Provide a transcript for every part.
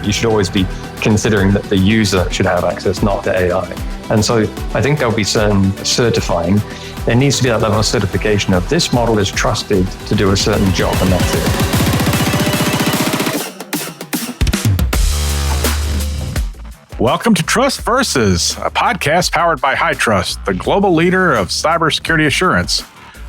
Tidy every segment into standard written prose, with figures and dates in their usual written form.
You should always be considering that the user should have access, not the AI. And so I think there'll be certain certifying. There needs to be that level of certification of this model is trusted to do a certain job, and that's it. Welcome to Trust Versus, a podcast powered by HITRUST, the global leader of cybersecurity assurance.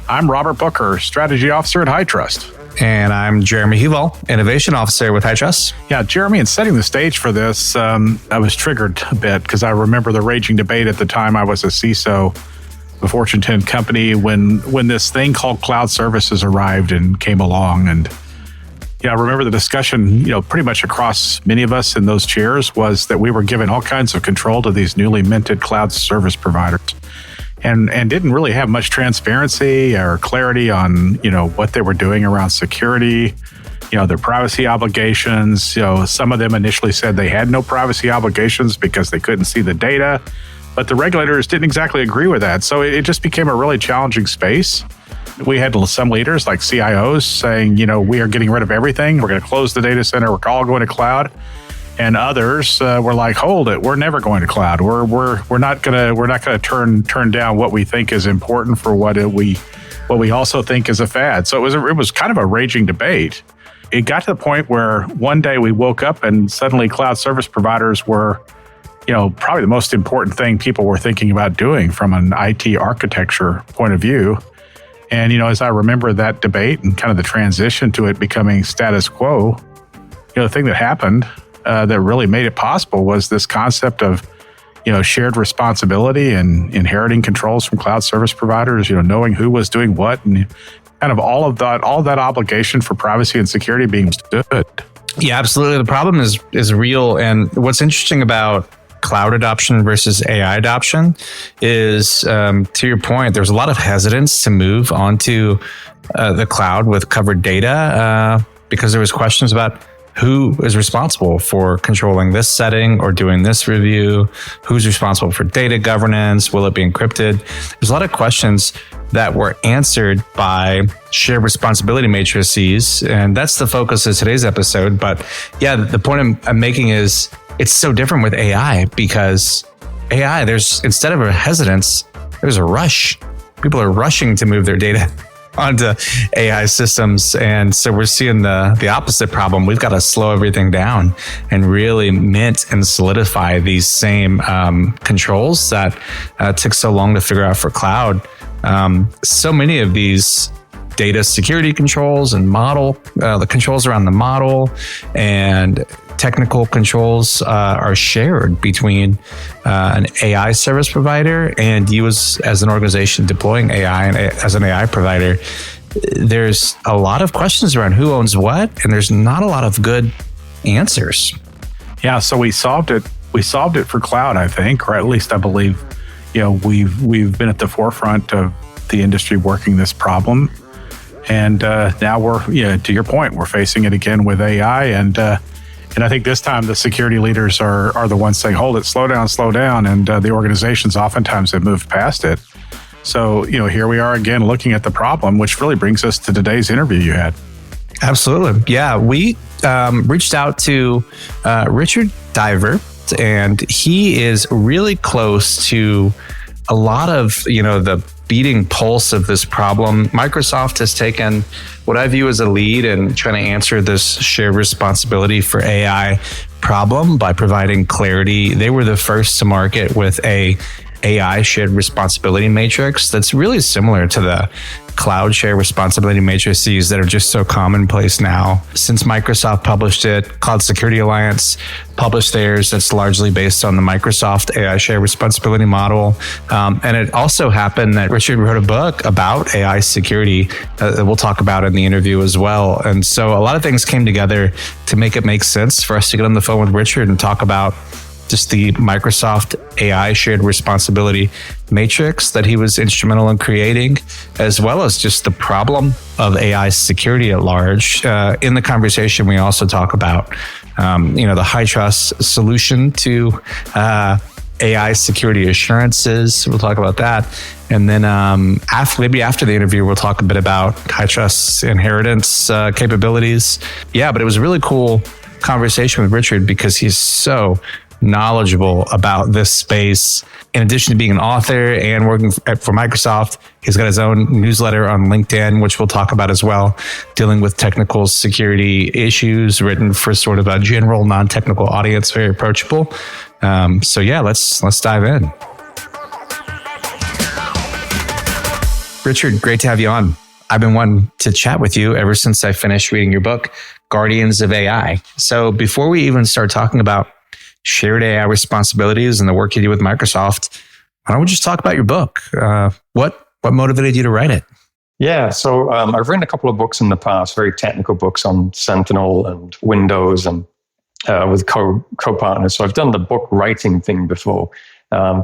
I'm Robert Booker, Strategy Officer at HITRUST. And I'm Jeremy Huval, Innovation Officer with HITRUST. Yeah, Jeremy, in setting the stage for this, I was triggered a bit because I remember the raging debate at the time I was a CISO of a Fortune 10 company when this thing called cloud services arrived and came along. And yeah, I remember the discussion, pretty much across many of us in those chairs was that we were given all kinds of control to these newly minted cloud service providers and didn't really have much transparency or clarity on, what they were doing around security, their privacy obligations. Some of them initially said they had no privacy obligations because they couldn't see the data, but the regulators didn't exactly agree with that. So it just became a really challenging space. We had some leaders like CIOs saying, we are getting rid of everything. We're going to close the data center. We're all going to cloud. And others were like, hold it. We're never going to cloud. We're not going to turn down what we think is important for what we also think is a fad. So it was kind of a raging debate. It got to the point where one day we woke up and suddenly cloud service providers were, probably the most important thing people were thinking about doing from an IT architecture point of view. And, as I remember that debate and kind of the transition to it becoming status quo, the thing that happened that really made it possible was this concept of, shared responsibility and inheriting controls from cloud service providers, knowing who was doing what and kind of all of that obligation for privacy and security being understood. Yeah, absolutely. The problem is real. And what's interesting about cloud adoption versus AI adoption is, to your point, there's a lot of hesitance to move onto the cloud with covered data because there was questions about who is responsible for controlling this setting or doing this review, who's responsible for data governance, will it be encrypted? There's a lot of questions that were answered by shared responsibility matrices, and that's the focus of today's episode. But yeah, the point I'm making is it's so different with AI because AI, instead of a hesitance, there's a rush. People are rushing to move their data onto AI systems. And so we're seeing the opposite problem. We've got to slow everything down and really mint and solidify these same controls that took so long to figure out for cloud. So many of these data security controls and the controls around the model and technical controls are shared between an AI service provider and you as an organization deploying AI and as an AI provider. There's a lot of questions around who owns what, and there's not a lot of good answers. Yeah, so we solved it. We solved it for cloud, I think, or at least I believe. We've been at the forefront of the industry working this problem. And now we're, to your point, we're facing it again with AI. And I think this time the security leaders are the ones saying, hold it, slow down. And the organizations oftentimes have moved past it. So, here we are again looking at the problem, which really brings us to today's interview you had. Absolutely. Yeah, we reached out to Richard Diver, and he is really close to a lot of, the beating pulse of this problem. Microsoft has taken what I view as a lead in trying to answer this shared responsibility for AI problem by providing clarity. They were the first to market with a AI shared responsibility matrix that's really similar to the cloud shared responsibility matrices that are just so commonplace now. Since Microsoft published it, Cloud Security Alliance published theirs. That's largely based on the Microsoft AI shared responsibility model. And it also happened that Richard wrote a book about AI security that we'll talk about in the interview as well. And so a lot of things came together to make it make sense for us to get on the phone with Richard and talk about just the Microsoft AI shared responsibility matrix that he was instrumental in creating, as well as just the problem of AI security at large. In the conversation, we also talk about, the HITRUST solution to AI security assurances. We'll talk about that. And then after the interview, we'll talk a bit about HITRUST's inheritance capabilities. Yeah, but it was really cool conversation with Richard because he's so knowledgeable about this space. In addition to being an author and working for Microsoft, he's got his own newsletter on LinkedIn, which we'll talk about as well, dealing with technical security issues, written for sort of a general non-technical audience, very approachable. So yeah, let's dive in. Richard, great to have you on. I've been wanting to chat with you ever since I finished reading your book, Guardians of AI. So before we even start talking about shared AI responsibilities and the work you do with Microsoft, why don't we just talk about your book? What motivated you to write it? Yeah, so I've written a couple of books in the past, very technical books on Sentinel and Windows and with co-partners. So I've done the book writing thing before.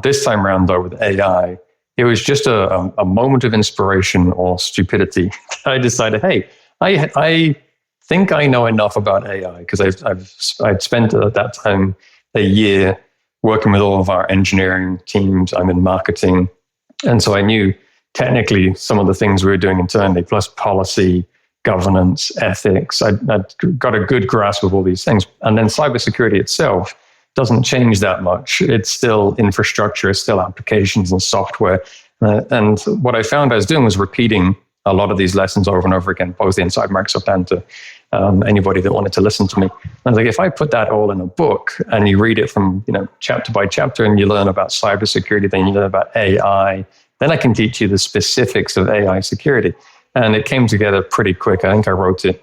This time around, though, with AI, it was just a moment of inspiration or stupidity. I decided, hey, I think I know enough about AI because I'd spent at that time a year working with all of our engineering teams. I'm in marketing. And so I knew technically some of the things we were doing internally, plus policy, governance, ethics. I'd got a good grasp of all these things. And then cybersecurity itself doesn't change that much. It's still infrastructure, it's still applications and software. And what I found I was doing was repeating a lot of these lessons over and over again, both inside Microsoft and to anybody that wanted to listen to me. And I was like, if I put that all in a book and you read it from chapter by chapter and you learn about cybersecurity, then you learn about AI, then I can teach you the specifics of AI security. And it came together pretty quick. I think I wrote it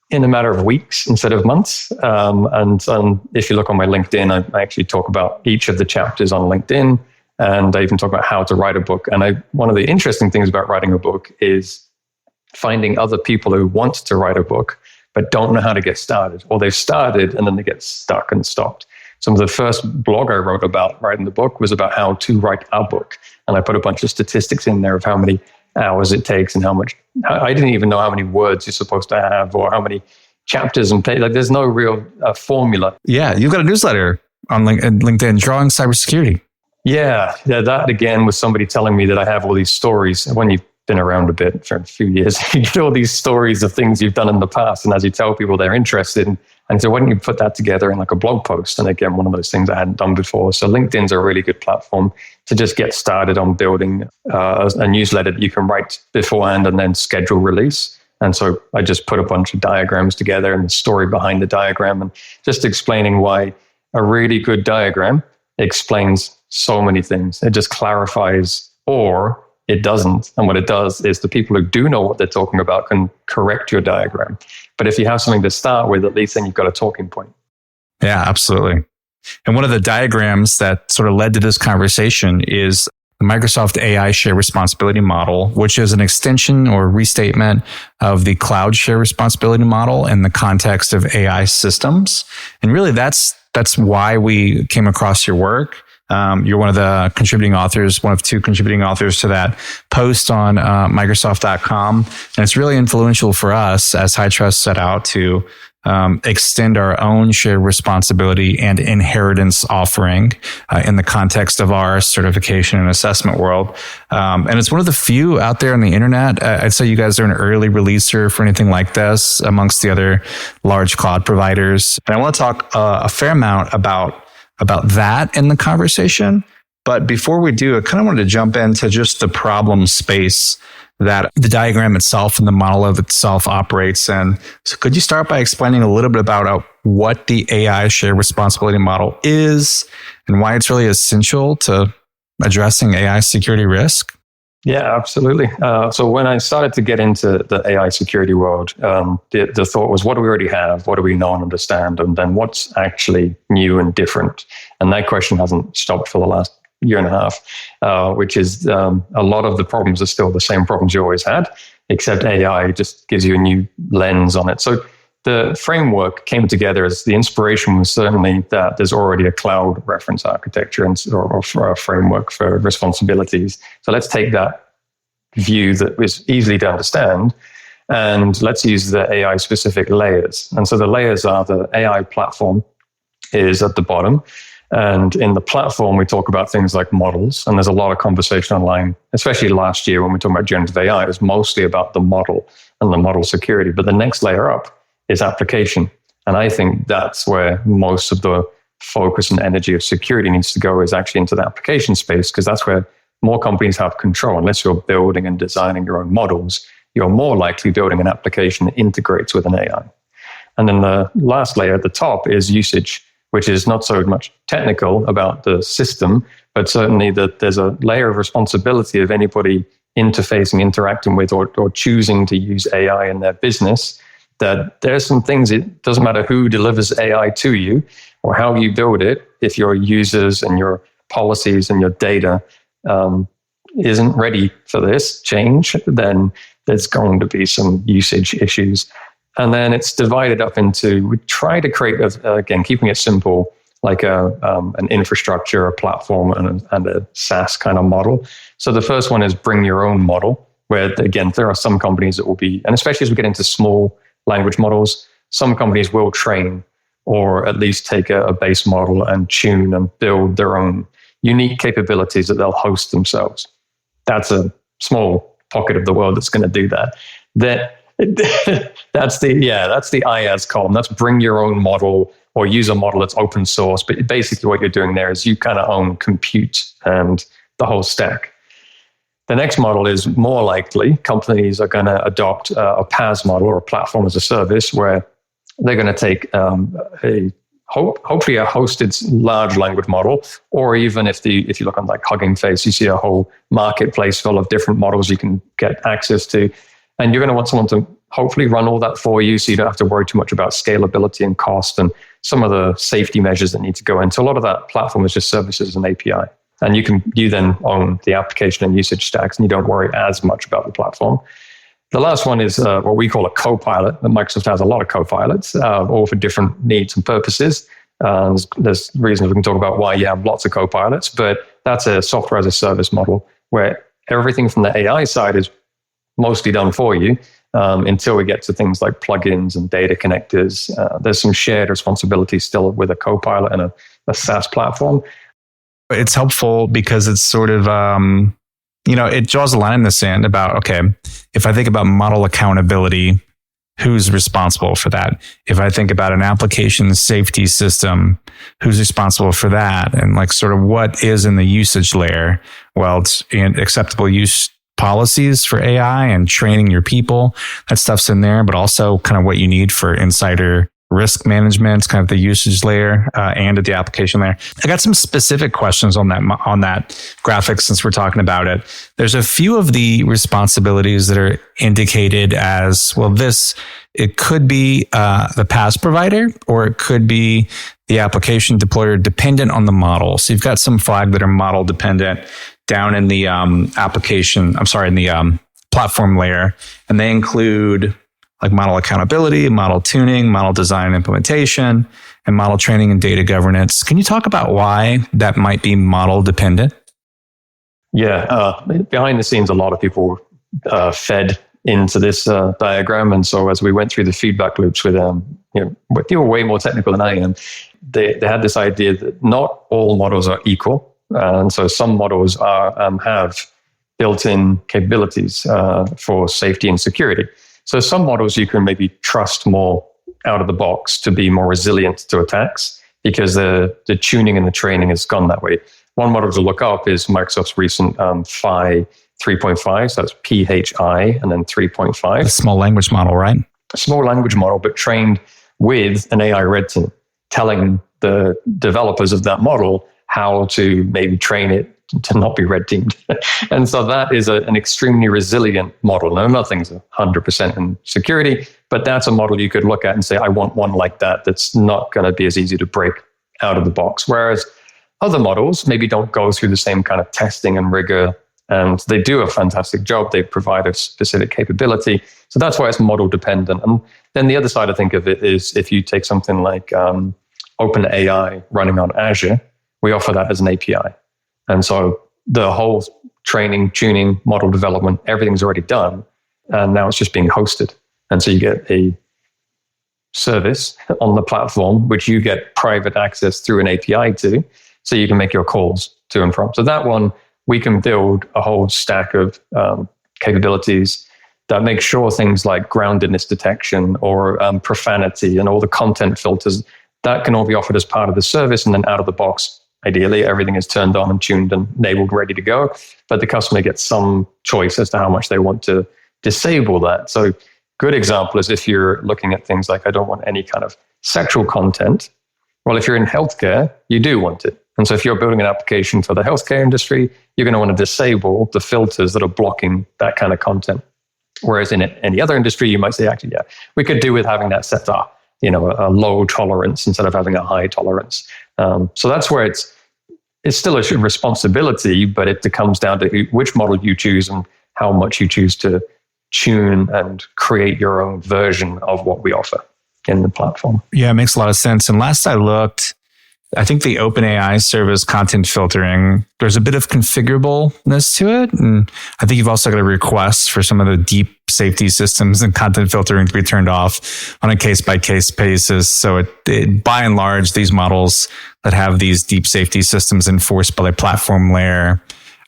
in a matter of weeks instead of months. And if you look on my LinkedIn, I actually talk about each of the chapters on LinkedIn. And I even talk about how to write a book. And one of the interesting things about writing a book is finding other people who want to write a book, but don't know how to get started. Or they've started and then they get stuck and stopped. Some of the first blog I wrote about writing the book was about how to write a book. And I put a bunch of statistics in there of how many hours it takes and how much. I didn't even know how many words you're supposed to have or how many chapters and pages. Like there's no real formula. Yeah, you've got a newsletter on LinkedIn, Drawing Cybersecurity. Yeah, that again was somebody telling me that I have all these stories. When you've been around a bit for a few years, you get all these stories of things you've done in the past. And as you tell people, they're interested. And so why don't you put that together in like a blog post? And again, one of those things I hadn't done before. So LinkedIn's a really good platform to just get started on building a newsletter that you can write beforehand and then schedule release. And so I just put a bunch of diagrams together and the story behind the diagram and just explaining why a really good diagram explains so many things. It just clarifies or it doesn't. And what it does is the people who do know what they're talking about can correct your diagram. But if you have something to start with, at least then you've got a talking point. Yeah, absolutely. And one of the diagrams that sort of led to this conversation is the Microsoft AI share responsibility model, which is an extension or restatement of the cloud share responsibility model in the context of AI systems. And really that's why we came across your work. You're one of the contributing authors, one of two contributing authors to that post on Microsoft.com. And it's really influential for us as HITRUST set out to extend our own shared responsibility and inheritance offering in the context of our certification and assessment world. And it's one of the few out there on the internet. I'd say you guys are an early releaser for anything like this amongst the other large cloud providers. And I want to talk a fair amount about that in the conversation. But before we do, I kind of wanted to jump into just the problem space that the diagram itself and the model of itself operates in. So could you start by explaining a little bit about what the AI shared responsibility model is and why it's really essential to addressing AI security risk? Yeah, absolutely. So when I started to get into the AI security world, the thought was, what do we already have? What do we know and understand? And then what's actually new and different? And that question hasn't stopped for the last year and a half, which is a lot of the problems are still the same problems you always had, except AI just gives you a new lens on it. So the framework came together as the inspiration was certainly that there's already a cloud reference architecture or a framework for responsibilities. So let's take that view that is easy to understand and let's use the AI specific layers. And so the layers are the AI platform is at the bottom. And in the platform, we talk about things like models. And there's a lot of conversation online, especially last year when we talked about generative AI, it was mostly about the model and the model security. But the next layer up is application. And I think that's where most of the focus and energy of security needs to go, is actually into the application space, because that's where more companies have control. Unless you're building and designing your own models, you're more likely building an application that integrates with an AI. And then the last layer at the top is usage, which is not so much technical about the system, but certainly that there's a layer of responsibility of anybody interfacing, interacting with, or choosing to use AI in their business, that there's some things, it doesn't matter who delivers AI to you or how you build it, if your users and your policies and your data isn't ready for this change, then there's going to be some usage issues. And then it's divided up into, we try to create, again, keeping it simple, like an infrastructure, a platform, and a SaaS kind of model. So the first one is bring your own model, where, again, there are some companies that will be, and especially as we get into small language models, some companies will train or at least take a base model and tune and build their own unique capabilities that they'll host themselves. That's a small pocket of the world that's going to do that. That's the IaaS column. That's bring your own model or use a model that's open source. But basically what you're doing there is you kind of own compute and the whole stack. The next model is more likely companies are going to adopt a PaaS model, or a platform as a service, where they're going to take hopefully a hosted large language model, or even if you look on like Hugging Face, you see a whole marketplace full of different models you can get access to. And you're going to want someone to hopefully run all that for you, so you don't have to worry too much about scalability and cost and some of the safety measures that need to go into. A lot of that platform is just services as an API. And you then own the application and usage stacks, and you don't worry as much about the platform. The last one is what we call a co-pilot. Microsoft has a lot of co-pilots, all for different needs and purposes. There's reasons we can talk about why you have lots of co-pilots, but that's a software as a service model where everything from the AI side is mostly done for you, until we get to things like plugins and data connectors. There's some shared responsibility still with a co-pilot and a SaaS platform. It's helpful because it's sort of, it draws a line in the sand about, okay, if I think about model accountability, who's responsible for that? If I think about an application safety system, who's responsible for that? And like sort of what is in the usage layer? Well, it's acceptable use policies for AI and training your people. That stuff's in there, but also kind of what you need for insider risk management, kind of the usage layer and at the application layer. I got some specific questions on that graphic since we're talking about it. There's a few of the responsibilities that are indicated as, well, it could be the PaaS provider, or it could be the application deployer, dependent on the model. So you've got some flag that are model dependent down in the platform layer, and they include like model accountability, model tuning, model design and implementation, and model training and data governance. Can you talk about why that might be model dependent? Yeah, behind the scenes, a lot of people fed into this diagram, and so as we went through the feedback loops with people way more technical than I am, they had this idea that not all models are equal, and so some models have built-in capabilities for safety and security. So some models you can maybe trust more out of the box to be more resilient to attacks, because the tuning and the training has gone that way. One model to look up is Microsoft's recent Phi 3.5. So that's PHI and then 3.5. A small language model, right? A small language model, but trained with an AI red team, telling the developers of that model how to maybe train it to not be red teamed. And so that is an extremely resilient model. Now, nothing's 100% in security, but that's a model you could look at and say, I want one like that that's not going to be as easy to break out of the box. Whereas other models maybe don't go through the same kind of testing and rigor, and they do a fantastic job. They provide a specific capability. So that's why it's model dependent. And then the other side, I think, of it is if you take something like OpenAI running on Azure, we offer that as an API. And so the whole training, tuning, model development, everything's already done. And now it's just being hosted. And so you get a service on the platform, which you get private access through an API to, so you can make your calls to and from. So that one, we can build a whole stack of capabilities that makes sure things like groundedness detection or profanity and all the content filters, that can all be offered as part of the service. And then out of the box, ideally, everything is turned on and tuned and enabled, ready to go. But the customer gets some choice as to how much they want to disable that. So good example is if you're looking at things like, I don't want any kind of sexual content. Well, if you're in healthcare, you do want it. And so if you're building an application for the healthcare industry, you're going to want to disable the filters that are blocking that kind of content. Whereas in any other industry, you might say, actually, yeah, we could do with having that set up, a low tolerance instead of having a high tolerance. So that's where it's still a responsibility, but it comes down to which model you choose and how much you choose to tune and create your own version of what we offer in the platform. Yeah, it makes a lot of sense. And last I looked, I think the OpenAI service content filtering, there's a bit of configurableness to it. And I think you've also got a request for some of the deep safety systems and content filtering to be turned off on a case-by-case basis. So it, by and large, these models that have these deep safety systems enforced by the platform layer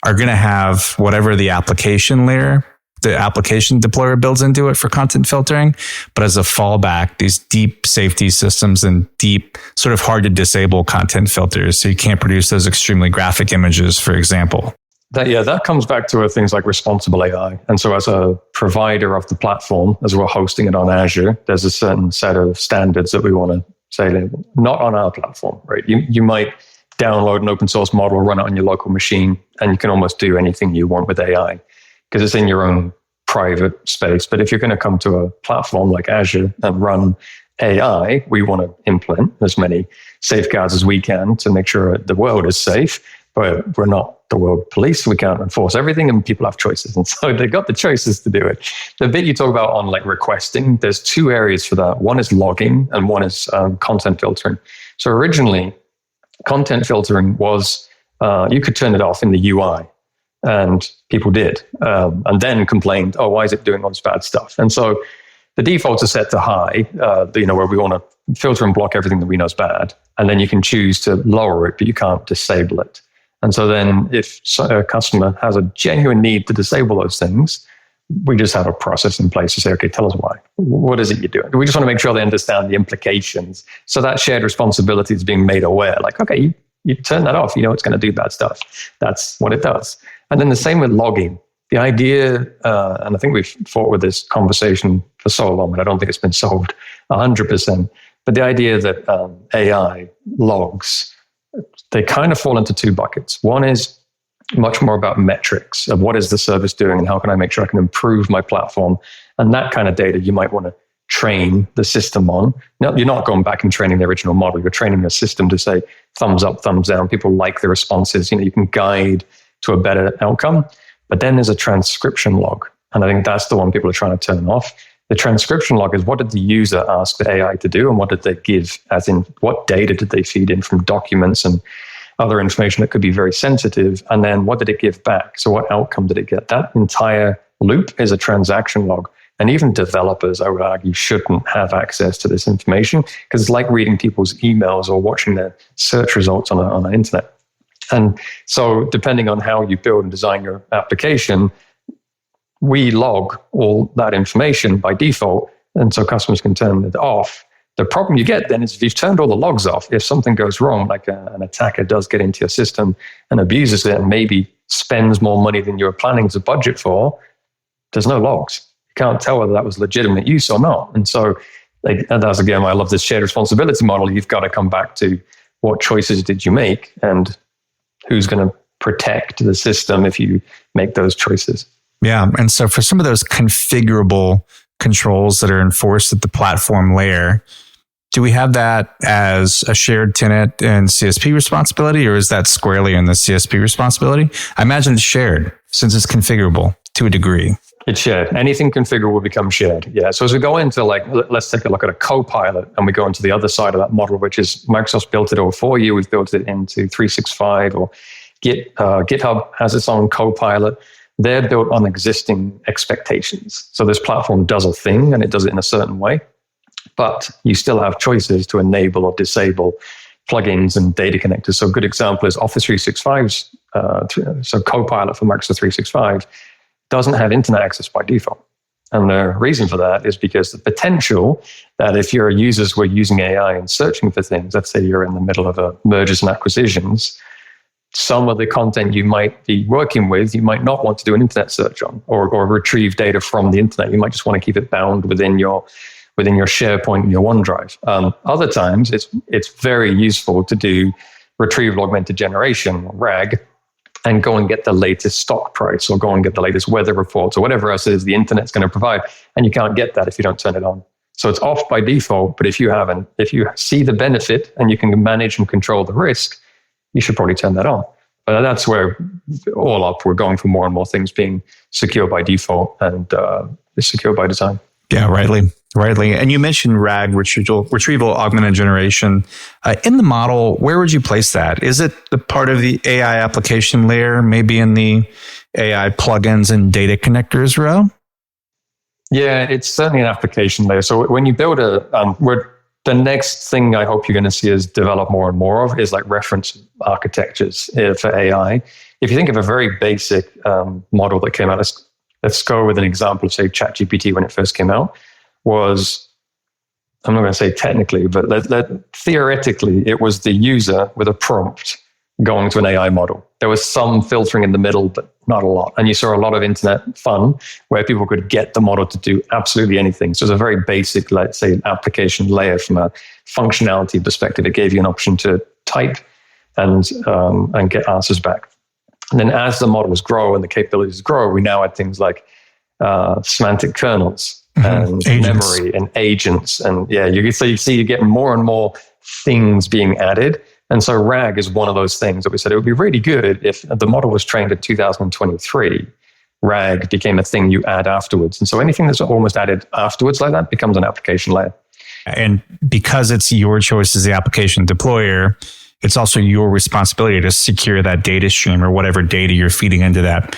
are going to have whatever the application layer, the application deployer builds into it for content filtering. But as a fallback, these deep safety systems and deep sort of hard to disable content filters. So you can't produce those extremely graphic images, for example. That comes back to things like responsible AI. And so as a provider of the platform, as we're hosting it on Azure, there's a certain set of standards that we want to say, not on our platform, right? You might download an open source model, run it on your local machine, and you can almost do anything you want with AI because it's in your own private space. But if you're going to come to a platform like Azure and run AI, we want to implement as many safeguards as we can to make sure the world is safe. But we're not the world police. We can't enforce everything, and people have choices. And so they've got the choices to do it. The bit you talk about on like requesting, there's two areas for that. One is logging and one is content filtering. So originally, content filtering was, you could turn it off in the UI. And people did, and then complained, oh, why is it doing all this bad stuff? And so the defaults are set to high, where we want to filter and block everything that we know is bad. And then you can choose to lower it, but you can't disable it. And so then if a customer has a genuine need to disable those things, we just have a process in place to say, okay, tell us why. What is it you're doing? We just want to make sure they understand the implications. So that shared responsibility is being made aware. Like, okay, you turn that off, it's going to do bad stuff. That's what it does. And then the same with logging. The idea, and I think we've fought with this conversation for so long, but I don't think it's been solved 100%. But the idea that AI logs, they kind of fall into two buckets. One is much more about metrics of what is the service doing and how can I make sure I can improve my platform. And that kind of data you might want to train the system on. No, you're not going back and training the original model. You're training the system to say thumbs up, thumbs down. People like the responses. You can guide to a better outcome. But then there's a transcription log. And I think that's the one people are trying to turn off. The transcription log is what did the user ask the AI to do and what did they give, as in what data did they feed in from documents and other information that could be very sensitive, and then what did it give back? So what outcome did it get? That entire loop is a transaction log. And even developers, I would argue, shouldn't have access to this information because it's like reading people's emails or watching their search results on the internet. And so depending on how you build and design your application, we log all that information by default. And so customers can turn it off. The problem you get then is if you've turned all the logs off, if something goes wrong, like an attacker does get into your system and abuses it and maybe spends more money than you were planning to budget for, there's no logs. You can't tell whether that was legitimate use or not. And so and that's, again, I love this shared responsibility model. You've got to come back to what choices did you make and who's going to protect the system if you make those choices. Yeah. And so for some of those configurable controls that are enforced at the platform layer, do we have that as a shared tenant and CSP responsibility, or is that squarely in the CSP responsibility? I imagine it's shared since it's configurable to a degree. It's shared. Anything configurable will become shared. Yeah. So as we go into let's take a look at a Copilot and we go into the other side of that model, which is Microsoft's built it all for you. We've built it into 365 or GitHub has its own Copilot. They're built on existing expectations. So this platform does a thing and it does it in a certain way, but you still have choices to enable or disable plugins and data connectors. So a good example is Office 365's, so Copilot for Microsoft 365 doesn't have internet access by default. And the reason for that is because the potential that if your users were using AI and searching for things, let's say you're in the middle of a mergers and acquisitions, some of the content you might be working with, you might not want to do an internet search on or retrieve data from the internet. You might just want to keep it bound within your SharePoint and your OneDrive. Other times, it's very useful to do retrieval augmented generation, RAG, and go and get the latest stock price or go and get the latest weather reports or whatever else it is the internet's going to provide. And you can't get that if you don't turn it on. So it's off by default, but if you see the benefit and you can manage and control the risk, you should probably turn that on. But that's where all up, we're going for more and more things being secure by default and secure by design. Yeah, rightly. And you mentioned RAG, retrieval augmented generation. In the model, where would you place that? Is it the part of the AI application layer, maybe in the AI plugins and data connectors row? Yeah, it's certainly an application layer. So when you build the next thing I hope you're going to see us develop more and more of is like reference architectures for AI. If you think of a very basic model that came out, let's go with an example of, say, ChatGPT when it first came out, was, I'm not going to say technically, but theoretically, it was the user with a prompt going to an AI model. There was some filtering in the middle, but not a lot. And you saw a lot of internet fun where people could get the model to do absolutely anything. So it's a very basic, let's say, application layer from a functionality perspective. It gave you an option to type and get answers back. And then as the models grow and the capabilities grow, we now add things like semantic kernels and agents. Memory and agents. And yeah, you get more and more things being added. And so RAG is one of those things that we said it would be really good if the model was trained in 2023. RAG became a thing you add afterwards. And so anything that's almost added afterwards like that becomes an application layer. And because it's your choice as the application deployer, it's also your responsibility to secure that data stream or whatever data you're feeding into that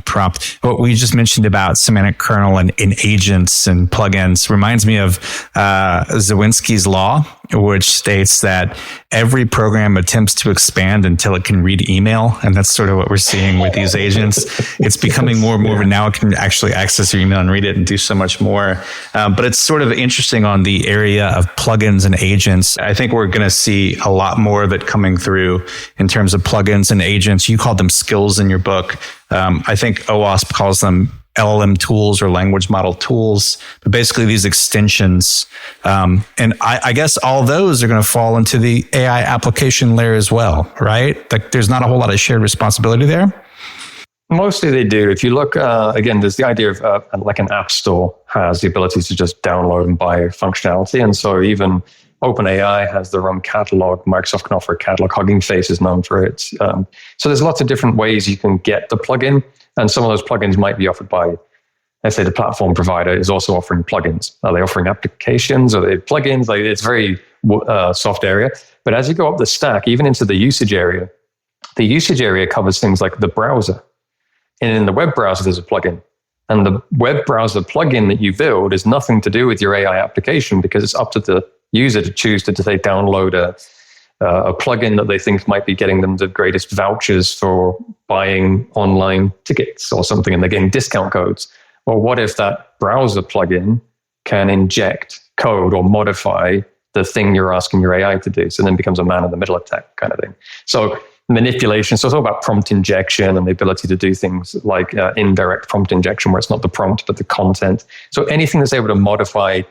prompt. What we just mentioned about semantic kernel and agents and plugins reminds me of Zawinski's law, which states that every program attempts to expand until it can read email. And that's sort of what we're seeing with these agents. It's becoming more and more, but now it can actually access your email and read it and do so much more. But it's sort of interesting on the area of plugins and agents. I think we're going to see a lot more of it coming through in terms of plugins and agents. You called them skills in your book. I think OWASP calls them LLM tools or language model tools, but basically these extensions. And I guess all those are going to fall into the AI application layer as well, right? Like there's not a whole lot of shared responsibility there. Mostly they do. If you look, again, there's the idea of like an app store has the ability to just download and buy functionality. And so even OpenAI has their own catalog. Microsoft can offer a catalog. Hugging Face is known for it. So there's lots of different ways you can get the plugin. And some of those plugins might be offered by, let's say, the platform provider is also offering plugins. Are they offering applications? Are they plugins? Like it's very soft area. But as you go up the stack, even into the usage area covers things like the browser. And in the web browser, there's a plugin. And the web browser plugin that you build is nothing to do with your AI application because it's up to the user to choose to say download a plugin that they think might be getting them the greatest vouchers for buying online tickets or something, and they're getting discount codes. Or what if that browser plugin can inject code or modify the thing you're asking your AI to do? So then it becomes a man-in-the-middle attack kind of thing. So manipulation. So it's all about prompt injection and the ability to do things like indirect prompt injection, where it's not the prompt, but the content. So anything that's able to modify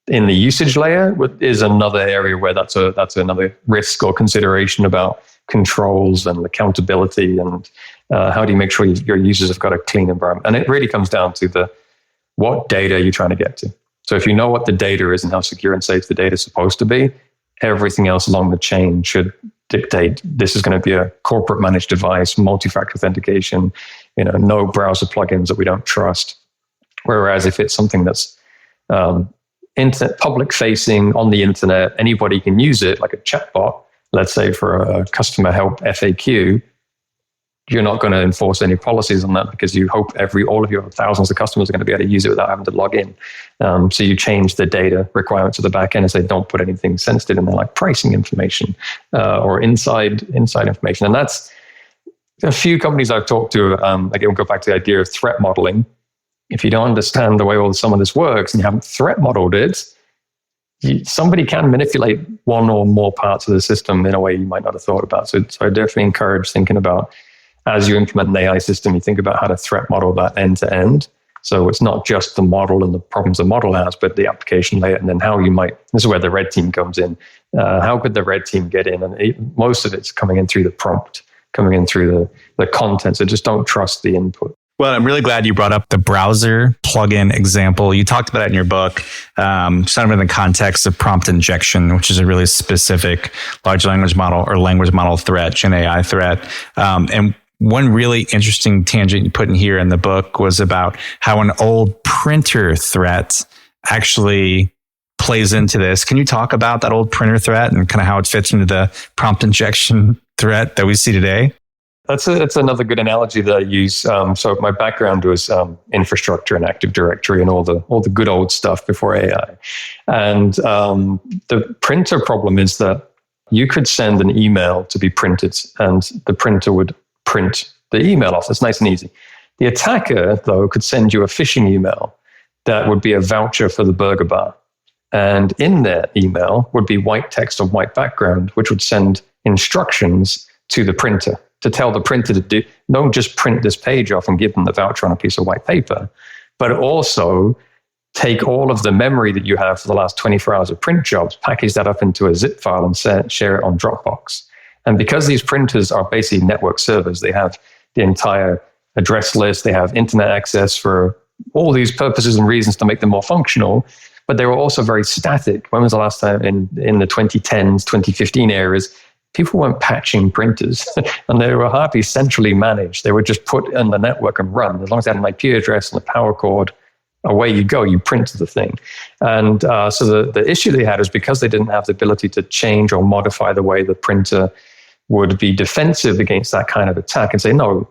in the usage layer is another area where that's another risk or consideration about controls and accountability and how do you make sure your users have got a clean environment. And it really comes down to what data you're trying to get to. So if you know what the data is and how secure and safe the data is supposed to be, everything else along the chain should dictate this is going to be a corporate managed device, multi-factor authentication, no browser plugins that we don't trust. Whereas if it's something that's internet public facing on the internet, anybody can use it, like a chatbot, let's say for a customer help FAQ, you're not going to enforce any policies on that because you hope all of your thousands of customers are going to be able to use it without having to log in. So you change the data requirements of the back end and say, don't put anything sensitive in there like pricing information or inside information. And that's a few companies I've talked to. Again, we'll go back to the idea of threat modeling. if you don't understand the way some of this works and you haven't threat modeled it, somebody can manipulate one or more parts of the system in a way you might not have thought about. So I definitely encourage thinking about, as you implement an AI system, you think about how to threat model that end to end. So it's not just the model and the problems the model has, but the application layer, and then how you might, this is where the red team comes in. How could the red team get in? And most of it's coming in through the prompt, coming in through the content. So just don't trust the input. Well, I'm really glad you brought up the browser plugin example. You talked about it in your book, sort of in the context of prompt injection, which is a really specific large language model or language model threat, Gen AI threat. And one really interesting tangent you put in here in the book was about how an old printer threat actually plays into this. Can you talk about that old printer threat and kind of how it fits into the prompt injection threat that we see today? That's another good analogy that I use. So my background was infrastructure and Active Directory and all the good old stuff before AI. And the printer problem is that you could send an email to be printed, and the printer would print the email off. It's nice and easy. The attacker, though, could send you a phishing email that would be a voucher for the burger bar. And in that email would be white text on white background, which would send instructions to the printer to tell the printer to don't just print this page off and give them the voucher on a piece of white paper, but also take all of the memory that you have for the last 24 hours of print jobs, package that up into a zip file and share it on Dropbox. And because these printers are basically network servers, they have the entire address list, they have internet access for all these purposes and reasons to make them more functional, but they were also very static. When was the last time in the 2010s, 2015 eras, people weren't patching printers and they were hardly centrally managed. They were just put in the network and run. As long as they had an IP address and a power cord, away you go, you print the thing. And so the issue they had is because they didn't have the ability to change or modify the way the printer would be defensive against that kind of attack and say, no,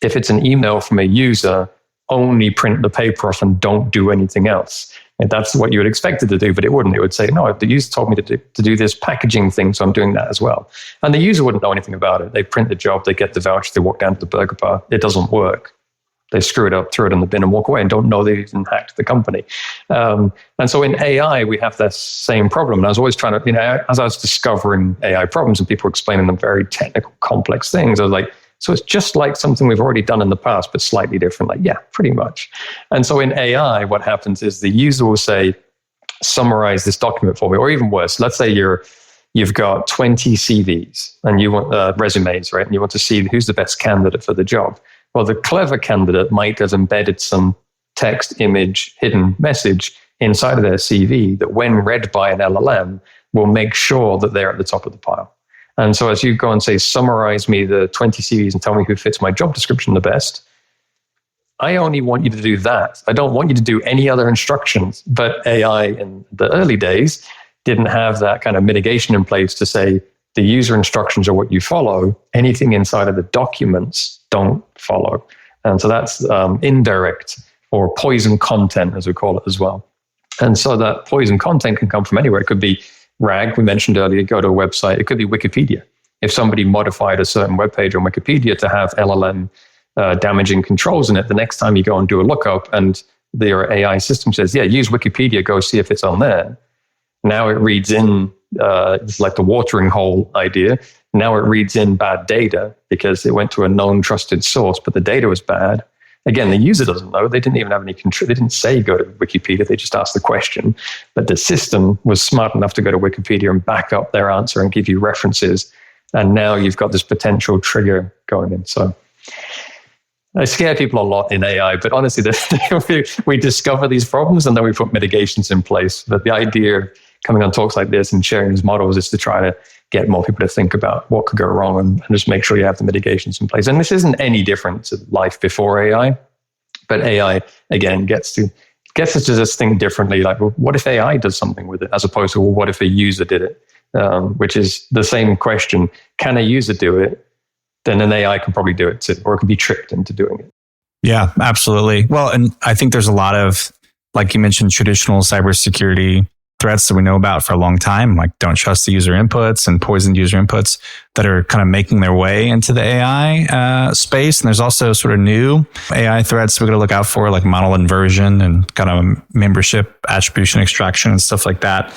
if it's an email from a user, only print the paper off and don't do anything else. And that's what you would expect it to do, but it wouldn't. It would say, no, the user told me to do this packaging thing, so I'm doing that as well. And the user wouldn't know anything about it. They print the job, they get the voucher, they walk down to the burger bar. It doesn't work. They screw it up, throw it in the bin and walk away and don't know they even hacked the company. And so in AI, we have that same problem. And I was always trying to, as I was discovering AI problems and people were explaining them very technical, complex things, I was like, so it's just like something we've already done in the past, but slightly different. Like, yeah, pretty much. And so in AI, what happens is the user will say, summarize this document for me, or even worse, let's say you've got 20 CVs and you want resumes, right? And you want to see who's the best candidate for the job. Well, the clever candidate might have embedded some text, image, hidden message inside of their CV that when read by an LLM will make sure that they're at the top of the pile. And so as you go and say, summarize me the 20 CVs and tell me who fits my job description the best, I only want you to do that. I don't want you to do any other instructions. But AI in the early days didn't have that kind of mitigation in place to say the user instructions are what you follow. Anything inside of the documents don't follow. And so that's indirect or poison content, as we call it as well. And so that poison content can come from anywhere. It could be RAG, we mentioned earlier, go to a website. It could be Wikipedia. If somebody modified a certain web page on Wikipedia to have LLM damaging controls in it, the next time you go and do a lookup and your AI system says, yeah, use Wikipedia, go see if it's on there. Now it reads in, it's like the watering hole idea. Now it reads in bad data because it went to a known trusted source, but the data was bad. Again, the user doesn't know. They didn't even have any control. They didn't say go to Wikipedia. They just asked the question. But the system was smart enough to go to Wikipedia and back up their answer and give you references. And now you've got this potential trigger going in. So I scare people a lot in AI, but honestly, we discover these problems and then we put mitigations in place. But the idea coming on talks like this and sharing these models is to try to get more people to think about what could go wrong and just make sure you have the mitigations in place. And this isn't any different to life before AI, but AI, again, gets us to just think differently. Like, well, what if AI does something with it? As opposed to, well, what if a user did it? Which is the same question. Can a user do it? Then an AI can probably do it too, or it can be tricked into doing it. Yeah, absolutely. Well, and I think there's a lot of, like you mentioned, traditional cybersecurity threats that we know about for a long time, like don't trust the user inputs and poisoned user inputs that are kind of making their way into the AI space. And there's also sort of new AI threats we got to look out for, like model inversion and kind of membership attribution extraction and stuff like that.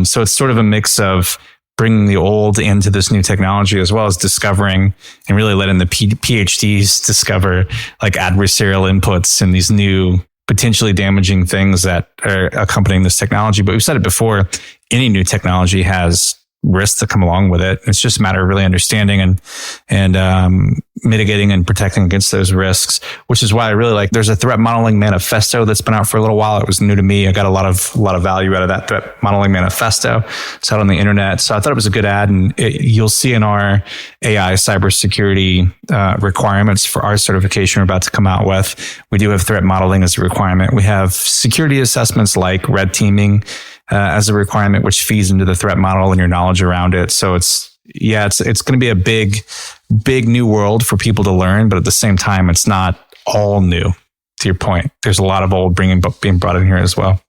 So it's sort of a mix of bringing the old into this new technology, as well as discovering and really letting the PhDs discover like adversarial inputs and these new potentially damaging things that are accompanying this technology. But we've said it before, any new technology has risks that come along with it. It's just a matter of really understanding and mitigating and protecting against those risks, which is why I really like, there's a threat modeling manifesto that's been out for a little while. It was new to me. I got a lot of value out of that threat modeling manifesto. It's out on the internet. So I thought it was a good ad, and you'll see in our AI cybersecurity requirements for our certification we're about to come out with, we do have threat modeling as a requirement. We have security assessments like red teaming as a requirement, which feeds into the threat model and your knowledge around it. So it's going to be a big new world for people to learn, but at the same time, it's not all new. To your point, there's a lot of old being brought in here as well.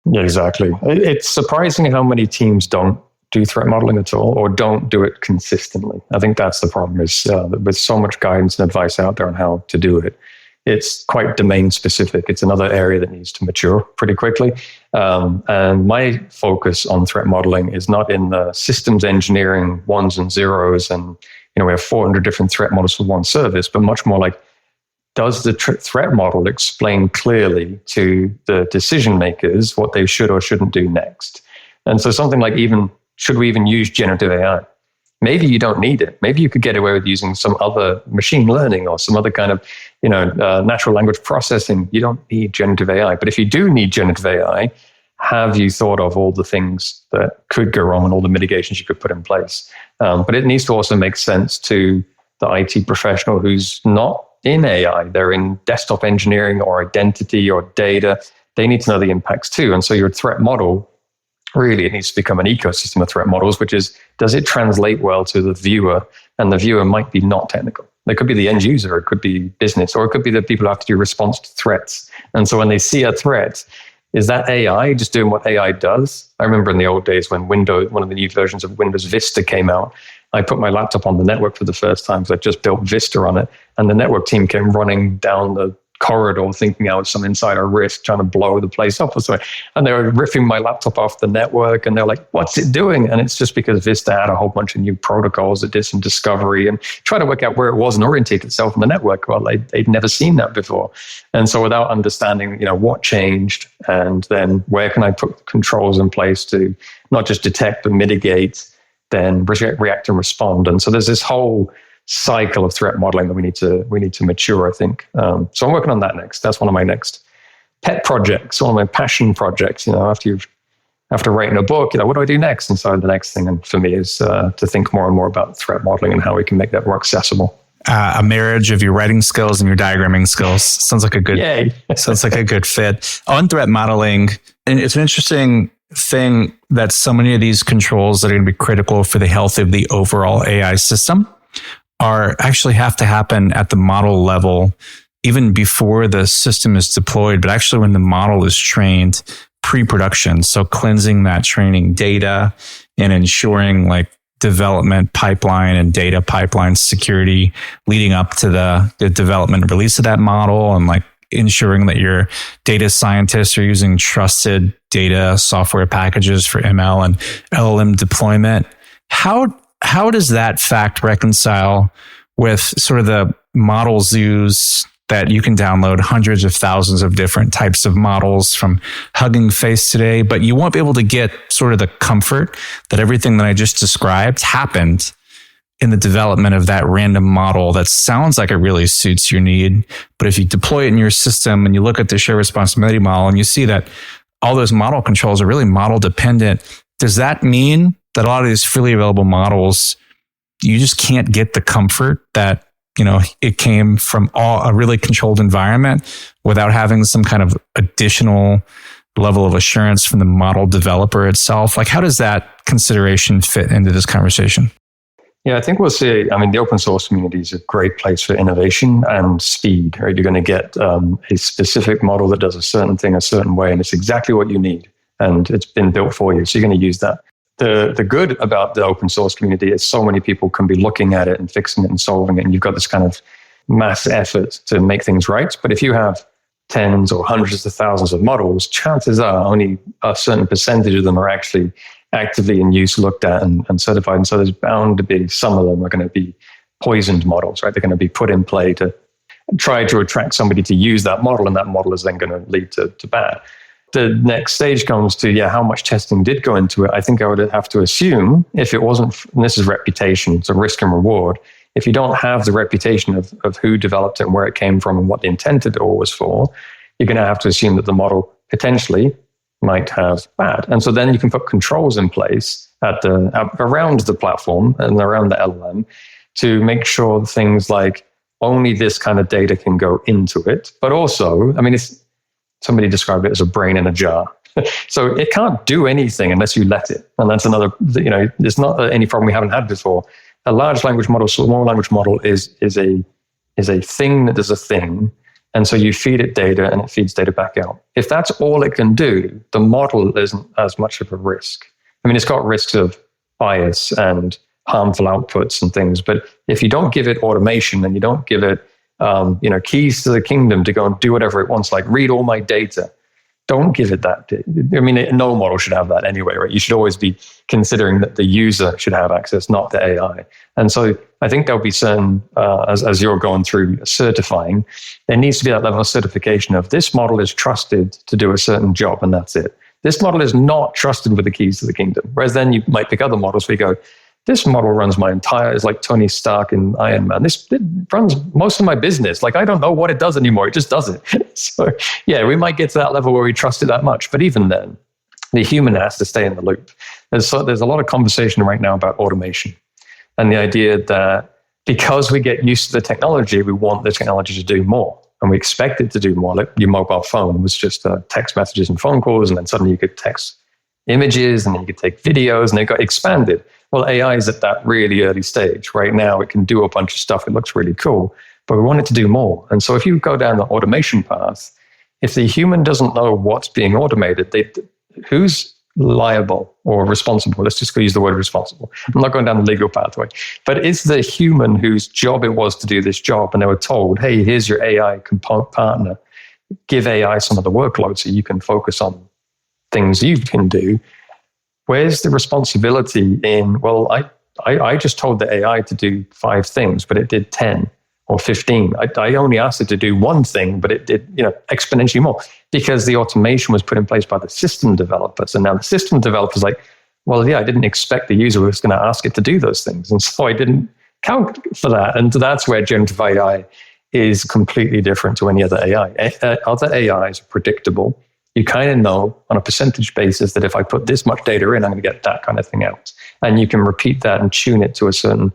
Yeah, exactly. It's surprising how many teams don't do threat modeling at all, or don't do it consistently. I think that's the problem, is with so much guidance and advice out there on how to do it, it's quite domain specific. It's another area that needs to mature pretty quickly. And my focus on threat modeling is not in the systems engineering ones and zeros, and we have 400 different threat models for one service, but much more like, does the threat model explain clearly to the decision makers what they should or shouldn't do next? And so something like, should we even use generative AI? Maybe you don't need it. Maybe you could get away with using some other machine learning or some other kind of, natural language processing. You don't need generative AI. But if you do need generative AI, have you thought of all the things that could go wrong and all the mitigations you could put in place? But it needs to also make sense to the IT professional who's not in AI. They're in desktop engineering or identity or data. They need to know the impacts too. And so your threat model, really, it needs to become an ecosystem of threat models, which is, does it translate well to the viewer? And the viewer might be not technical. They could be the end user, it could be business, or it could be the people who have to do response to threats. And so when they see a threat, is that AI just doing what AI does? I remember in the old days when one of the new versions of Windows Vista came out, I put my laptop on the network for the first time because I just built Vista on it. And the network team came running down the corridor thinking I was some insider risk trying to blow the place up or something. And they were ripping my laptop off the network, and they're like, what's it doing? And it's just because Vista had a whole bunch of new protocols that did some discovery and try to work out where it was and orientate itself on the network. Well, they'd never seen that before. And so without understanding, what changed, and then where can I put controls in place to not just detect, but mitigate, then react and respond. And so there's this whole cycle of threat modeling that we need to mature, I think. So I'm working on that next. That's one of my next pet projects, one of my passion projects. After writing a book, what do I do next? And so the next thing, and for me, is to think more and more about threat modeling and how we can make that more accessible. A marriage of your writing skills and your diagramming skills sounds like a good. Yay. Sounds like a good fit on threat modeling. And it's an interesting thing that so many of these controls that are going to be critical for the health of the overall AI system actually have to happen at the model level, even before the system is deployed, but actually when the model is trained pre-production. So cleansing that training data and ensuring like development pipeline and data pipeline security leading up to the development release of that model, and like ensuring that your data scientists are using trusted data software packages for ML and LLM deployment. How does that fact reconcile with sort of the model zoos that you can download hundreds of thousands of different types of models from Hugging Face today, but you won't be able to get sort of the comfort that everything that I just described happened in the development of that random model that sounds like it really suits your need. But if you deploy it in your system and you look at the shared responsibility model and you see that all those model controls are really model dependent, does that mean that a lot of these freely available models, you just can't get the comfort that, it came from a really controlled environment without having some kind of additional level of assurance from the model developer itself? Like, how does that consideration fit into this conversation? Yeah, I think we'll see. The open source community is a great place for innovation and speed, right? You're going to get a specific model that does a certain thing a certain way, and it's exactly what you need. and it's been built for you. So you're going to use that. The good about the open source community is so many people can be looking at it and fixing it and solving it. And you've got this kind of mass effort to make things right. But if you have tens or hundreds of thousands of models, chances are only a certain percentage of them are actually actively in use, looked at and certified. And so there's bound to be some of them are going to be poisoned models, right? They're going to be put in play to try to attract somebody to use that model, and that model is then going to lead to bad. The next stage comes to, how much testing did go into it. I think I would have to assume if it wasn't, and this is reputation, it's a risk and reward. If you don't have the reputation of who developed it and where it came from and what the intent of it all was for, you're going to have to assume that the model potentially might have bad. And so then you can put controls in place around the platform and around the LLM to make sure things like only this kind of data can go into it. But also, somebody described it as a brain in a jar. So it can't do anything unless you let it. And that's another, it's not any problem we haven't had before. A large language model, small language model is a thing that does a thing. And so you feed it data and it feeds data back out. If that's all it can do, the model isn't as much of a risk. It's got risks of bias and harmful outputs and things. But if you don't give it automation and you don't give it keys to the kingdom to go and do whatever it wants, like read all my data, don't give it that. No model should have that anyway, right? You should always be considering that the user should have access, not the AI. And so I think there'll be certain, as you're going through certifying, there needs to be that level of certification of this model is trusted to do a certain job, and that's it. This model is not trusted with the keys to the kingdom. Whereas then you might pick other models where you go, this model runs my entire, it's like Tony Stark in Iron Man. It runs most of my business. Like, I don't know what it does anymore. It just does it. So yeah, we might get to that level where we trust it that much. But even then, the human has to stay in the loop. There's a lot of conversation right now about automation and the idea that because we get used to the technology, we want the technology to do more. And we expect it to do more. Like your mobile phone was just text messages and phone calls, and then suddenly you could text images, and then you could take videos, and it got expanded. Well, AI is at that really early stage. Right now, it can do a bunch of stuff. It looks really cool, but we want it to do more. And so if you go down the automation path, if the human doesn't know what's being automated, who's liable or responsible? Let's just use the word responsible. I'm not going down the legal pathway. But it's the human whose job it was to do this job, and they were told, hey, here's your AI component partner. Give AI some of the workload so you can focus on things you can do. Where's the responsibility in, well, I just told the AI to do 5 things, but it did 10 or 15. I only asked it to do one thing, but it did exponentially more because the automation was put in place by the system developers. And now the system developers like, well, yeah, I didn't expect the user was going to ask it to do those things. And so I didn't count for that. And that's where generative AI is completely different to any other AI. Other AIs are predictable. You kind of know on a percentage basis that if I put this much data in, I'm going to get that kind of thing out. And you can repeat that and tune it to a certain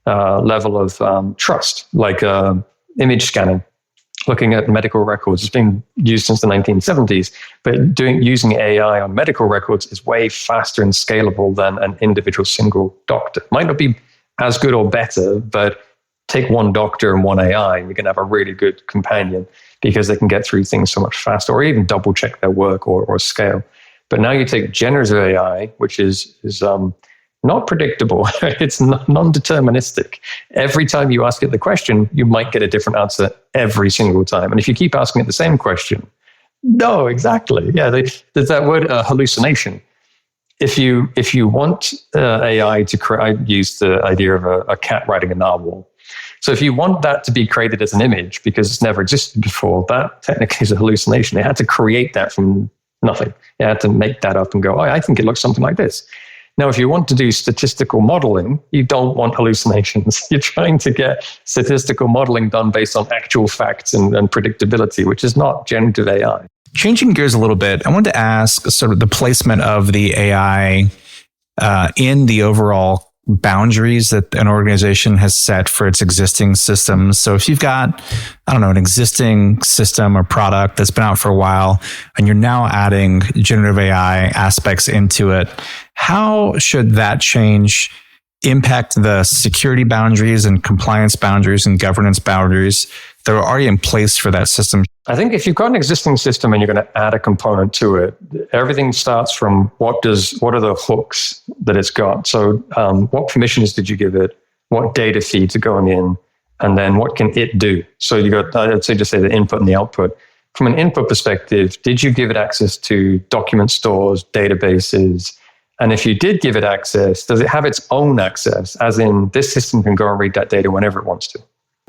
level of trust, like image scanning, looking at medical records. It's been used since the 1970s, but using AI on medical records is way faster and scalable than an individual single doctor. Might not be as good or better, but take one doctor and one AI, and you can have a really good companion because they can get through things so much faster, or even double check their work or scale. But now you take generative AI, which is not predictable. It's non-deterministic. Every time you ask it the question, you might get a different answer every single time. And if you keep asking it the same question, no, exactly. Yeah, there's that word hallucination. If you want AI to create, I use the idea of a cat riding a narwhal. So if you want that to be created as an image because it's never existed before, that technically is a hallucination. It had to create that from nothing. It had to make that up and go, oh, I think it looks something like this. Now, if you want to do statistical modeling, you don't want hallucinations. You're trying to get statistical modeling done based on actual facts and predictability, which is not generative AI. Changing gears a little bit, I wanted to ask sort of the placement of the AI in the overall boundaries that an organization has set for its existing systems. So if you've got, an existing system or product that's been out for a while, and you're now adding generative AI aspects into it, how should that change impact the security boundaries and compliance boundaries and governance boundaries that are already in place for that system? I think if you've got an existing system and you're going to add a component to it, everything starts from what are the hooks that it's got? So what permissions did you give it? What data feeds are going in? And then what can it do? So you got, I'd say just say the input and the output. From an input perspective, did you give it access to document stores, databases? And if you did give it access, does it have its own access? As in, this system can go and read that data whenever it wants to.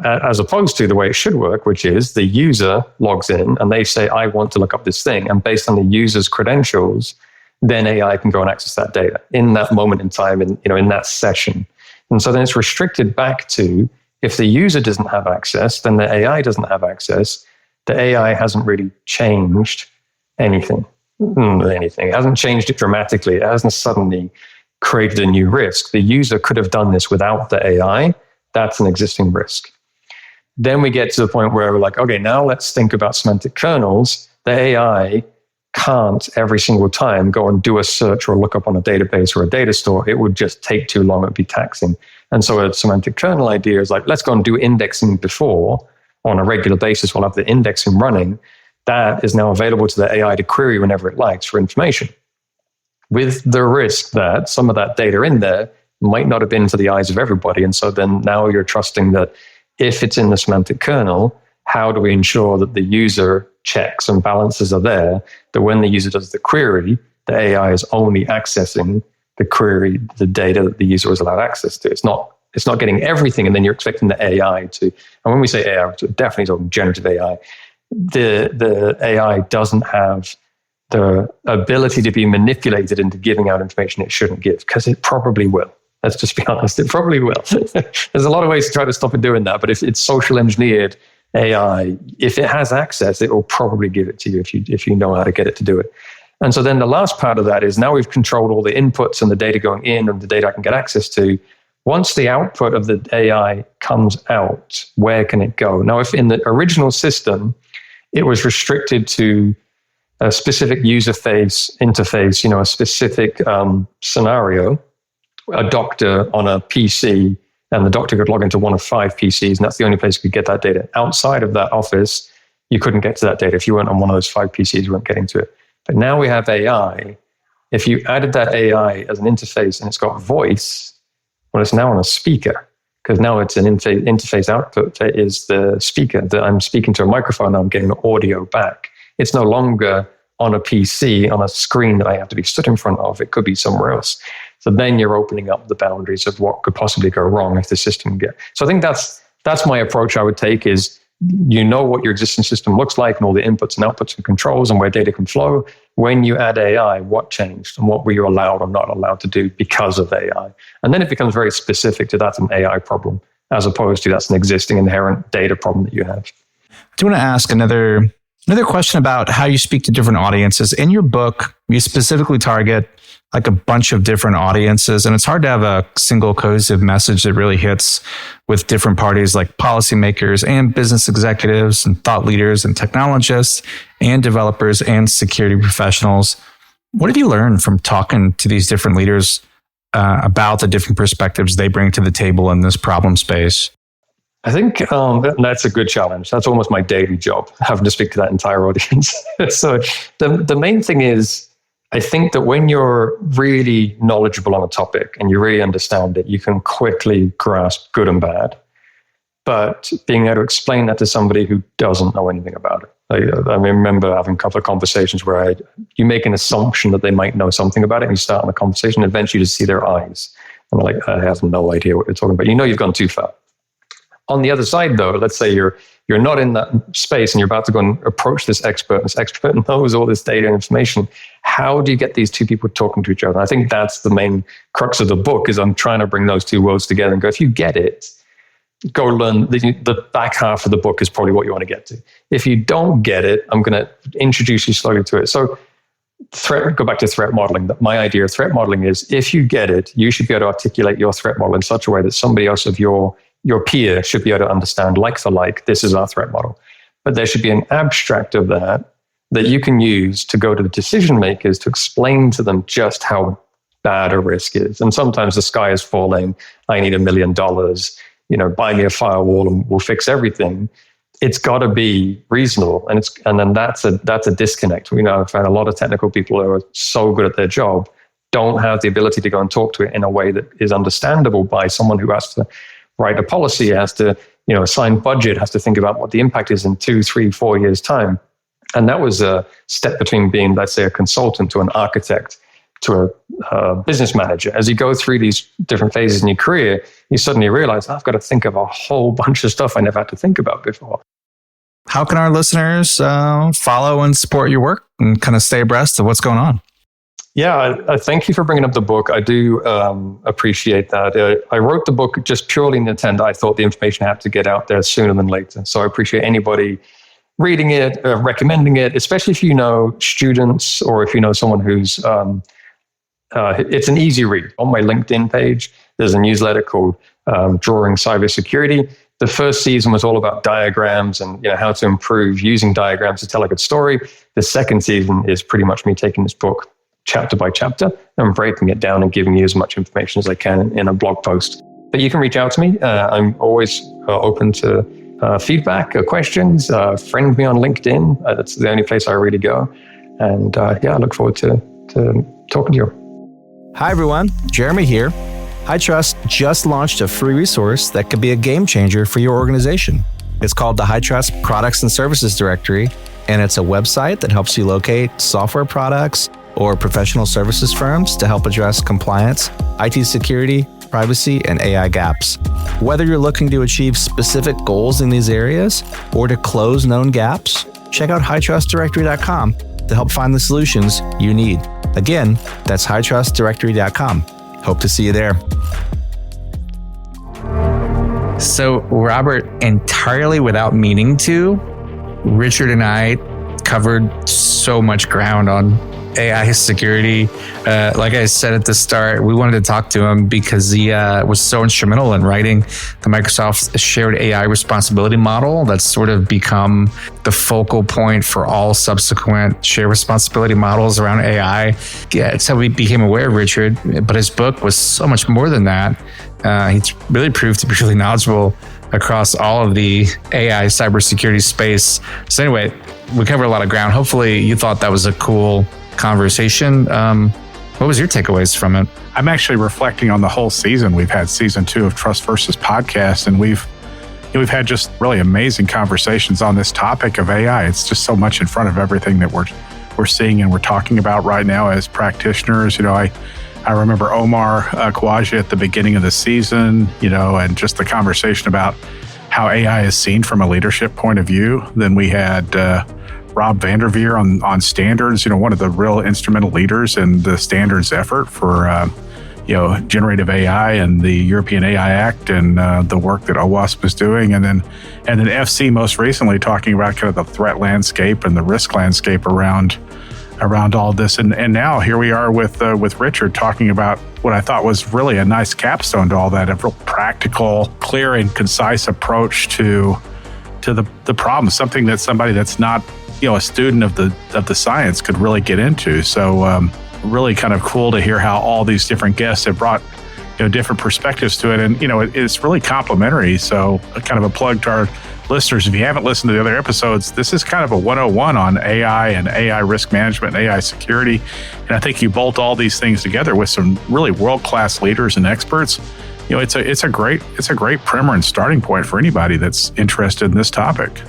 As opposed to the way it should work, which is the user logs in and they say, I want to look up this thing. And based on the user's credentials, then AI can go and access that data in that moment in time, in that session. And so then it's restricted back to, if the user doesn't have access, then the AI doesn't have access. The AI hasn't really changed anything. It hasn't changed it dramatically. It hasn't suddenly created a new risk. The user could have done this without the AI. That's an existing risk. Then we get to the point where we're like, okay, now let's think about semantic kernels. The AI can't every single time go and do a search or look up on a database or a data store. It would just take too long. It would be taxing. And so a semantic kernel idea is like, let's go and do indexing before on a regular basis. We'll have the indexing running. That is now available to the AI to query whenever it likes for information, with the risk that some of that data in there might not have been to the eyes of everybody. And so then now you're trusting that if it's in the semantic kernel, how do we ensure that the user checks and balances are there, that when the user does the query, the AI is only accessing the query, the data that the user is allowed access to. It's not getting everything, and then you're expecting the AI to, and when we say AI, we're definitely talking generative AI. The AI doesn't have the ability to be manipulated into giving out information it shouldn't give, because it probably will. Let's just be honest, it probably will. There's a lot of ways to try to stop it doing that, but if it's social engineered AI, if it has access, it will probably give it to you if you know how to get it to do it. And so then the last part of that is, now we've controlled all the inputs and the data going in and the data I can get access to. Once the output of the AI comes out, where can it go? Now, if in the original system, it was restricted to a specific user interface, a specific scenario, a doctor on a PC, and the doctor could log into one of 5 PCs, and that's the only place you could get that data. Outside of that office, you couldn't get to that data. If you weren't on one of those 5 PCs, you weren't getting to it. But now we have AI. If you added that AI as an interface and it's got voice, well, it's now on a speaker, because now it's an interface output is the speaker that I'm speaking to a microphone. I'm getting the audio back. It's no longer on a PC, on a screen that I have to be stood in front of. It could be somewhere else. So then you're opening up the boundaries of what could possibly go wrong if the system So I think that's my approach I would take is, what your existing system looks like and all the inputs and outputs and controls and where data can flow. When you add AI, what changed and what were you allowed or not allowed to do because of AI? And then it becomes very specific to that's an AI problem, as opposed to that's an existing inherent data problem that you have. I do want to ask another question about how you speak to different audiences. In your book, you specifically target like a bunch of different audiences, and it's hard to have a single cohesive message that really hits with different parties like policymakers and business executives and thought leaders and technologists and developers and security professionals. What have you learned from talking to these different leaders about the different perspectives they bring to the table in this problem space? I think that's a good challenge. That's almost my daily job, having to speak to that entire audience. So the main thing is, I think that when you're really knowledgeable on a topic and you really understand it, you can quickly grasp good and bad. But being able to explain that to somebody who doesn't know anything about it. I remember having a couple of conversations where you make an assumption that they might know something about it, and you start on a conversation, and eventually you just see their eyes. And they're like, I have no idea what you're talking about. You've gone too far. On the other side, though, let's say you're not in that space and you're about to go and approach this expert, and this expert knows all this data and information. How do you get these two people talking to each other? And I think that's the main crux of the book, is I'm trying to bring those two worlds together and go, if you get it, go learn. The back half of the book is probably what you want to get to. If you don't get it, I'm going to introduce you slowly to it. So go back to threat modeling. My idea of threat modeling is, if you get it, you should be able to articulate your threat model in such a way that somebody else of your peer should be able to understand, like for like, this is our threat model. But there should be an abstract of that you can use to go to the decision makers to explain to them just how bad a risk is. And sometimes the sky is falling. I need $1 million. Buy me a firewall and we'll fix everything. It's got to be reasonable, and then that's a disconnect. I've found a lot of technical people who are so good at their job don't have the ability to go and talk to it in a way that is understandable by someone who has to write a policy, has to assign budget, has to think about what the impact is in 2, 3, 4 years' time. And that was a step between being, let's say, a consultant to an architect to a business manager. As you go through these different phases in your career, you suddenly realize, I've got to think of a whole bunch of stuff I never had to think about before. How can our listeners follow and support your work and kind of stay abreast of what's going on? Yeah, I thank you for bringing up the book. I do appreciate that. I wrote the book just purely in the intent I thought the information had to get out there sooner than later. So I appreciate anybody reading it, recommending it, especially if you know students or if you know someone who's, it's an easy read. On my LinkedIn page, there's a newsletter called Drawing Cybersecurity. The first season was all about diagrams and how to improve using diagrams to tell a good story. The second season is pretty much me taking this book chapter by chapter and breaking it down and giving you as much information as I can in a blog post. But you can reach out to me. I'm always open to feedback or questions. Friend me on LinkedIn. That's the only place I really go. And I look forward to talking to you. Hi, everyone. Jeremy here. HITRUST just launched a free resource that could be a game changer for your organization. It's called the HITRUST Products and Services Directory, and it's a website that helps you locate software products or professional services firms to help address compliance, IT security, privacy, and AI gaps. Whether you're looking to achieve specific goals in these areas or to close known gaps, check out HITRUSTdirectory.com to help find the solutions you need. Again, that's HITRUSTdirectory.com. Hope to see you there. So, Robert, entirely without meaning to, Richard and I covered so much ground on AI security. Like I said at the start, we wanted to talk to him because he was so instrumental in writing the Microsoft shared AI responsibility model that's sort of become the focal point for all subsequent shared responsibility models around AI. Yeah, it's how we became aware of Richard, but his book was so much more than that. He's really proved to be really knowledgeable across all of the AI cybersecurity space. So anyway, we covered a lot of ground. Hopefully you thought that was a cool conversation. What was your takeaways from it? I'm actually reflecting on the whole season. We've had season 2 of Trust Versus Podcast, and we've had just really amazing conversations on this topic of AI. It's just so much in front of everything that we're seeing and we're talking about right now as practitioners. I remember Omar Khawaja at the beginning of the season, and just the conversation about how AI is seen from a leadership point of view. Then we had Rob Vanderveer on standards, one of the real instrumental leaders in the standards effort for, generative AI and the European AI Act and the work that OWASP is doing. And then FC most recently talking about kind of the threat landscape and the risk landscape around all this. And now here we are with Richard talking about what I thought was really a nice capstone to all that, a real practical, clear and concise approach to the problem, something that somebody that's not a student of the science could really get into. So really kind of cool to hear how all these different guests have brought different perspectives to it, and it's really complimentary. So kind of a plug to our listeners, if you haven't listened to the other episodes, this is kind of a 101 on AI and AI risk management and AI security. And I think you bolt all these things together with some really world-class leaders and experts. It's a great primer and starting point for anybody that's interested in this topic.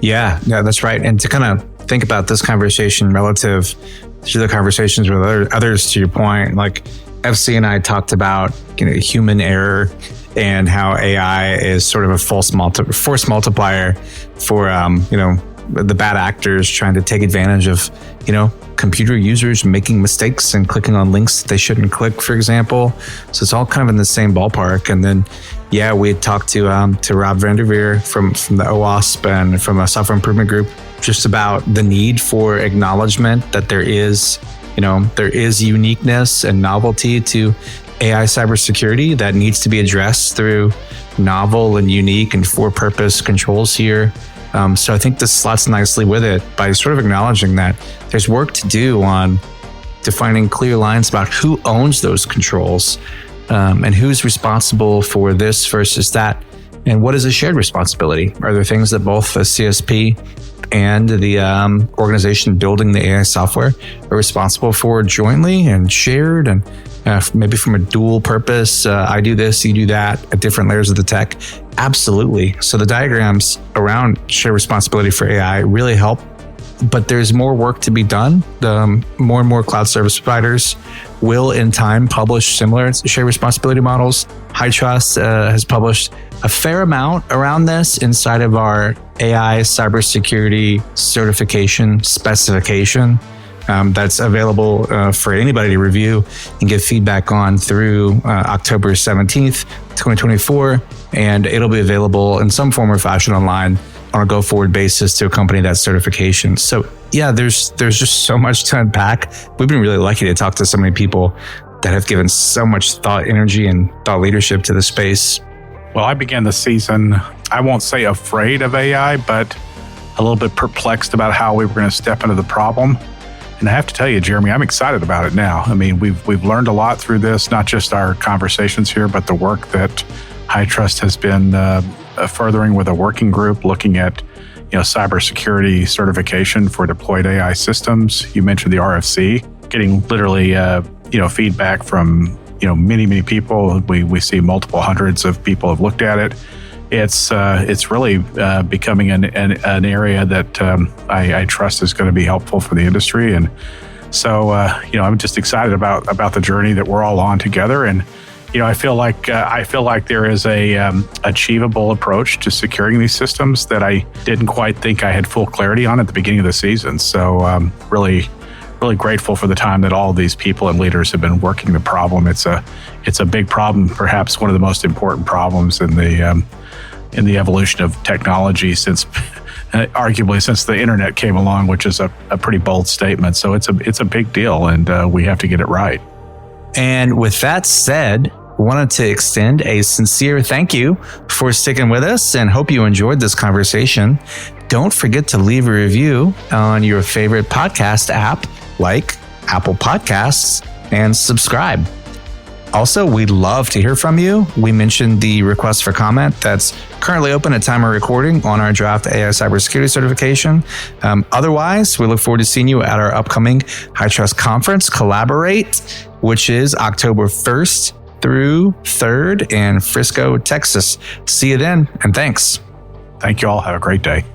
Yeah, that's right. And to kind of think about this conversation relative to the conversations with others, to your point, like FC and I talked about human error and how AI is sort of a force multiplier for the bad actors trying to take advantage of computer users making mistakes and clicking on links that they shouldn't click, for example. So it's all kind of in the same ballpark. And then we had talked to Rob Vanderveer from the OWASP and from a software improvement group just about the need for acknowledgement that there is uniqueness and novelty to AI cybersecurity that needs to be addressed through novel and unique and for-purpose controls here. So I think this slots nicely with it by sort of acknowledging that there's work to do on defining clear lines about who owns those controls, and who's responsible for this versus that, and what is a shared responsibility? Are there things that both the CSP and the organization building the AI software are responsible for jointly and shared, and maybe from a dual purpose? I do this, you do that, at different layers of the tech. Absolutely. So the diagrams around shared responsibility for AI really help, but there's more work to be done. The more and more cloud service providers will in time publish similar shared responsibility models. HITRUST has published a fair amount around this inside of our AI cybersecurity certification specification that's available for anybody to review and give feedback on through October 17th, 2024. And it'll be available in some form or fashion online on a go-forward basis to accompany that certification. So yeah, there's just so much to unpack. We've been really lucky to talk to so many people that have given so much thought, energy, and thought leadership to the space. Well, I began the season, I won't say afraid of AI, but a little bit perplexed about how we were going to step into the problem. And I have to tell you, Jeremy, I'm excited about it now. I mean, we've learned a lot through this, not just our conversations here, but the work that HITRUST has been furthering with a working group looking at cybersecurity certification for deployed AI systems. You mentioned the RFC, getting literally feedback from many people. We see multiple hundreds of people have looked at it. It's really becoming an area that I trust is going to be helpful for the industry. And so I'm just excited about the journey that we're all on together. And I feel like there is a achievable approach to securing these systems that I didn't quite think I had full clarity on at the beginning of the season. So really grateful for the time that all of these people and leaders have been working the problem. It's a big problem, perhaps one of the most important problems in the evolution of technology since arguably since the internet came along, which is a pretty bold statement. So it's a big deal, and we have to get it right. And with that said, wanted to extend a sincere thank you for sticking with us and hope you enjoyed this conversation. Don't forget to leave a review on your favorite podcast app like Apple Podcasts and subscribe. Also, we'd love to hear from you. We mentioned the request for comment that's currently open at time of recording on our draft AI cybersecurity certification. Otherwise, we look forward to seeing you at our upcoming HITRUST conference, Collaborate, which is October 1st through 3rd in Frisco, Texas. See you then, and thanks. Thank you all. Have a great day.